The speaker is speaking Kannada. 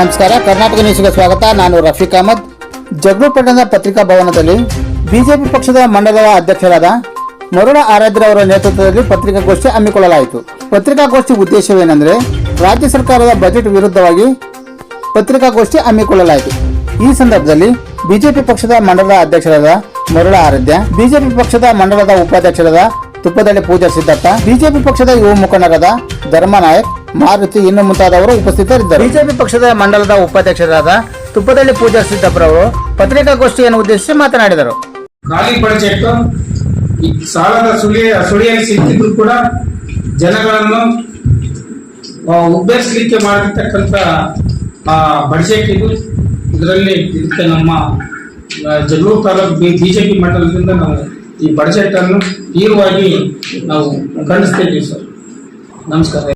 ನಮಸ್ಕಾರ, ಕರ್ನಾಟಕ ನ್ಯೂಸ್ಗೆ ಸ್ವಾಗತ. ನಾನು ರಫೀಕ್ ಅಹಮದ್. ಜಗಳೂರು ಪಟ್ಟಣದ ಪತ್ರಿಕಾ ಭವನದಲ್ಲಿ ಬಿಜೆಪಿ ಪಕ್ಷದ ಮಂಡಲದ ಅಧ್ಯಕ್ಷರಾದ ಮರುಳ ಆರಾಧ್ಯ ಅವರ ನೇತೃತ್ವದಲ್ಲಿ ಪತ್ರಿಕಾಗೋಷ್ಠಿ ಹಮ್ಮಿಕೊಳ್ಳಲಾಯಿತು. ಪತ್ರಿಕಾಗೋಷ್ಠಿ ಉದ್ದೇಶವೇನೆಂದರೆ, ರಾಜ್ಯ ಸರ್ಕಾರದ ಬಜೆಟ್ ವಿರುದ್ಧವಾಗಿ ಪತ್ರಿಕಾಗೋಷ್ಠಿ ಹಮ್ಮಿಕೊಳ್ಳಲಾಯಿತು. ಈ ಸಂದರ್ಭದಲ್ಲಿ ಬಿಜೆಪಿ ಪಕ್ಷದ ಮಂಡಲದ ಅಧ್ಯಕ್ಷರಾದ ಮರುಳ ಆರಾಧ್ಯ, ಬಿಜೆಪಿ ಪಕ್ಷದ ಮಂಡಲದ ಉಪಾಧ್ಯಕ್ಷರಾದ ತುಪ್ಪದಳ್ಳಿ ಪೂಜಾ ಸಿದ್ದಪ್ಪ, ಬಿಜೆಪಿ ಪಕ್ಷದ ಯುವ ಮುಖಂಡರಾದ ಧರ್ಮನಾಯಕ್, ಮಾರುತಿ ಇನ್ನು ಮುಂತಾದವರು ಉಪಸ್ಥಿತರಿದ್ದರು. ಬಿಜೆಪಿ ಪಕ್ಷದ ಮಂಡಲದ ಉಪಾಧ್ಯಕ್ಷರಾದ ತುಪ್ಪದಳ್ಳಿ ಪೂಜಾ ಸಿದ್ದಪ್ಪರವರು ಪತ್ರಿಕಾಗೋಷ್ಠಿಯನ್ನು ಉದ್ದೇಶಿಸಿ ಮಾತನಾಡಿದರು. ಖಾಲಿ ಬಜೆಟ್ ಸಾಲದ ಸುಳಿಯಲ್ಲಿ ಸಿಕ್ಕಿದ್ರು ಕೂಡ ಜನಗಳನ್ನು ಉದ್ದೇಶಿಸಲಿಕ್ಕೆ ಮಾಡಿರ್ತಕ್ಕಂಥ ಬಜೆಟ್ ಇದು. ಇದರಲ್ಲಿ ಇದಕ್ಕೆ ನಮ್ಮ ಜಗಳೂರು ತಾಲೂಕು ಬಿಜೆಪಿ ಮಂಡಲದಿಂದ ನಾವು ಈ ಬಜೆಟ್ ಅನ್ನು ತೀವ್ರವಾಗಿ ನಾವು ಖಂಡಿಸ್ತಾ ಇದ್ದೀವಿ ಸರ್. ನಮಸ್ಕಾರ.